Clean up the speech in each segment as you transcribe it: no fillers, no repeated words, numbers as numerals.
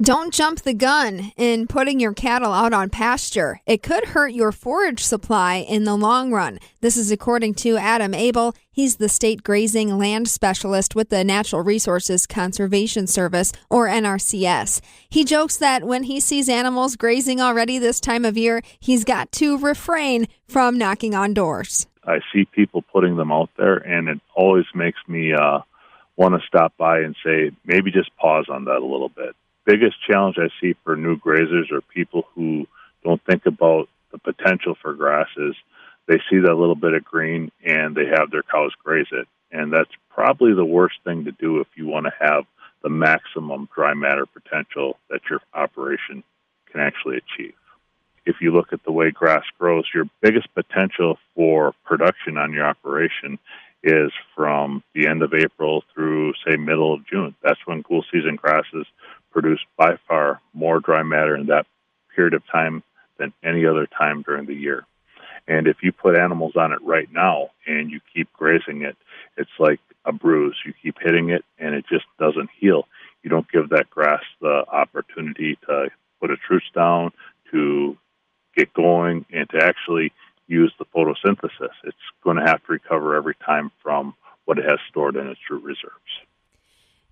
Don't jump the gun in putting your cattle out on pasture. It could hurt your forage supply in the long run. This is according to Adam Abel. He's the state grazing land specialist with the Natural Resources Conservation Service, or NRCS. He jokes that when he sees animals grazing already this time of year, he's got to refrain from knocking on doors. I see people putting them out there, and it always makes me want to stop by and say, maybe just pause on that a little bit. Biggest challenge I see for new grazers or people who don't think about the potential for grass is they see that little bit of green and they have their cows graze it. And that's probably the worst thing to do if you want to have the maximum dry matter potential that your operation can actually achieve. If you look at the way grass grows, your biggest potential for production on your operation is from the end of April through, say, middle of June. That's when cool season grasses produce by far more dry matter in that period of time than any other time during the year. And if you put animals on it right now and you keep grazing it, it's like a bruise. You keep hitting it and it just doesn't heal. You don't give that grass the opportunity to put its roots down, to get going, and to actually use the photosynthesis. It's going to have to recover every time from what it has stored in its root reserves.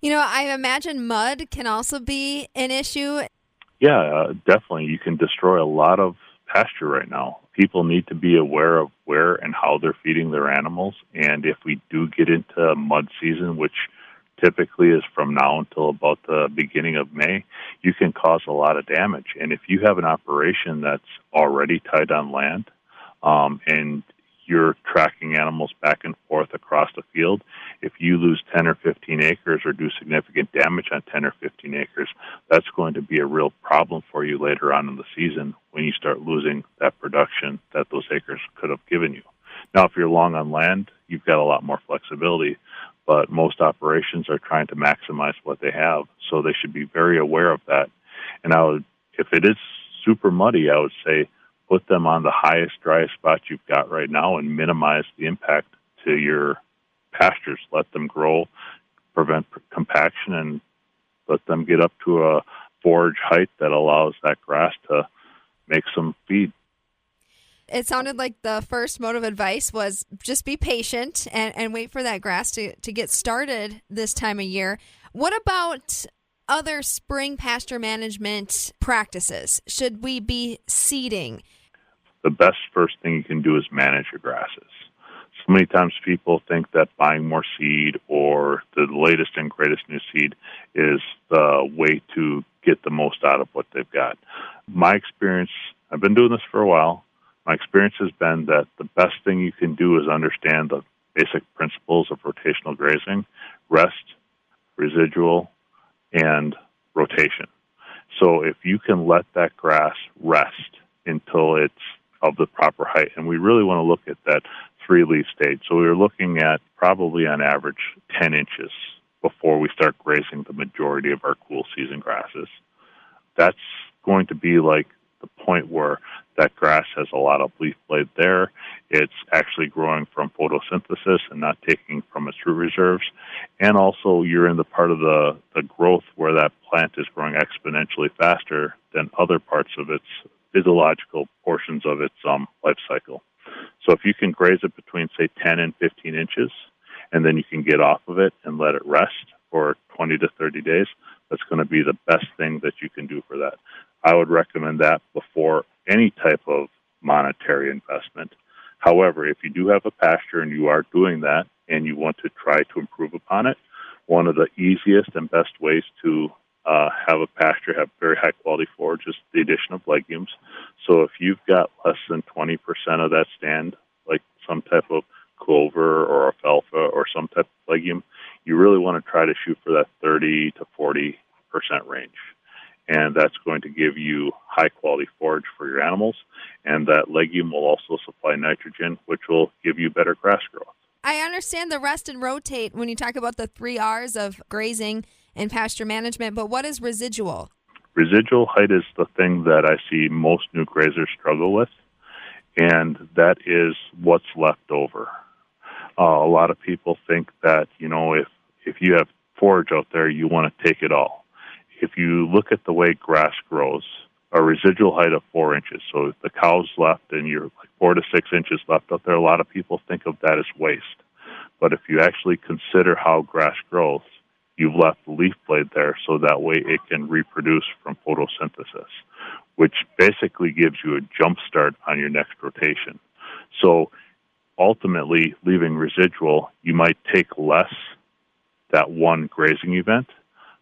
You know, I imagine mud can also be an issue. Yeah, definitely. You can destroy a lot of pasture right now. People need to be aware of where and how they're feeding their animals. And if we do get into mud season, which typically is from now until about the beginning of May, you can cause a lot of damage. And if you have an operation that's already tied on land, and you're tracking animals back and forth across the field, if you lose 10 or 15 acres or do significant damage on 10 or 15 acres, that's going to be a real problem for you later on in the season when you start losing that production that those acres could have given you. Now, if you're long on land, you've got a lot more flexibility, but most operations are trying to maximize what they have, so they should be very aware of that. And if it is super muddy, I would say put them on the highest, driest spot you've got right now and minimize the impact to your pastures. Let them grow, prevent compaction, and let them get up to a forage height that allows that grass to make some feed. It sounded like the first mode of advice was just be patient and wait for that grass to get started this time of year. What about other spring pasture management practices? Should we be seeding? The best first thing you can do is manage your grasses. So many times people think that buying more seed or the latest and greatest new seed is the way to get the most out of what they've got. My experience, I've been doing this for a while, my experience has been that the best thing you can do is understand the basic principles of rotational grazing: rest, residual, and rotation. So if you can let that grass rest until it's of the proper height, and we really want to look at that 3-leaf stage. So we're looking at probably on average 10 inches before we start grazing the majority of our cool season grasses. That's going to be like the point where that grass has a lot of leaf blade there. It's actually growing from photosynthesis and not taking from its root reserves. And also you're in the part of the growth where that plant is growing exponentially faster than other parts of its physiological portions of its life cycle. So if you can graze it between, say, 10 and 15 inches, and then you can get off of it and let it rest for 20 to 30 days, that's going to be the best thing that you can do for that. I would recommend that before any type of monetary investment. However, if you do have a pasture and you are doing that and you want to try to improve upon it, one of the easiest and best ways to have a pasture have very high-quality forage is the addition of legumes. So if you've got less than 20% of that stand, like some type of clover or alfalfa or some type of legume, you really want to try to shoot for that 30 to 40% range. And that's going to give you high-quality forage for your animals, and that legume will also supply nitrogen, which will give you better grass growth. I understand the rest and rotate when you talk about the 3 R's of grazing and pasture management, but what is residual? Residual height is the thing that I see most new grazers struggle with, and that is what's left over. A lot of people think that, if you have forage out there, you want to take it all. if you look at the way grass grows, a residual height of 4 inches. So if the cow's left and you're like 4 to 6 inches left out there, a lot of people think of that as waste. But if you actually consider how grass grows, you've left the leaf blade there so that way it can reproduce from photosynthesis, which basically gives you a jump start on your next rotation. So ultimately, leaving residual, you might take less that one grazing event,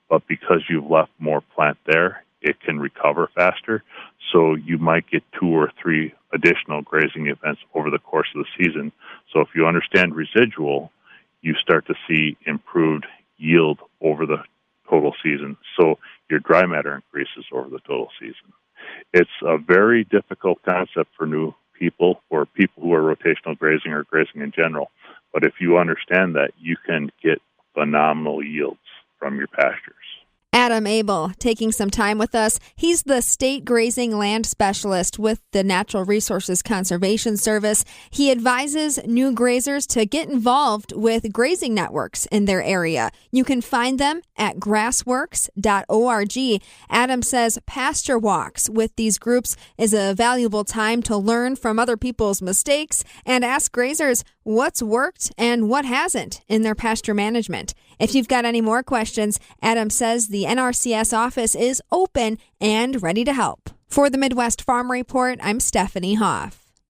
but because you've left more plant there, it can recover faster. So you might get 2 or 3 additional grazing events over the course of the season. So if you understand residual, you start to see improved yield over the total season. So your dry matter increases over the total season. It's a very difficult concept for new people or people who are rotational grazing or grazing in general. But if you understand that, you can get phenomenal yields from your pastures. Adam Abel taking some time with us. He's the State Grazing Land Specialist with the Natural Resources Conservation Service. He advises new grazers to get involved with grazing networks in their area. You can find them at grassworks.org. Adam says pasture walks with these groups is a valuable time to learn from other people's mistakes and ask grazers what's worked and what hasn't in their pasture management. If you've got any more questions, Adam says the NRCS office is open and ready to help. For the Midwest Farm Report, I'm Stephanie Hoff.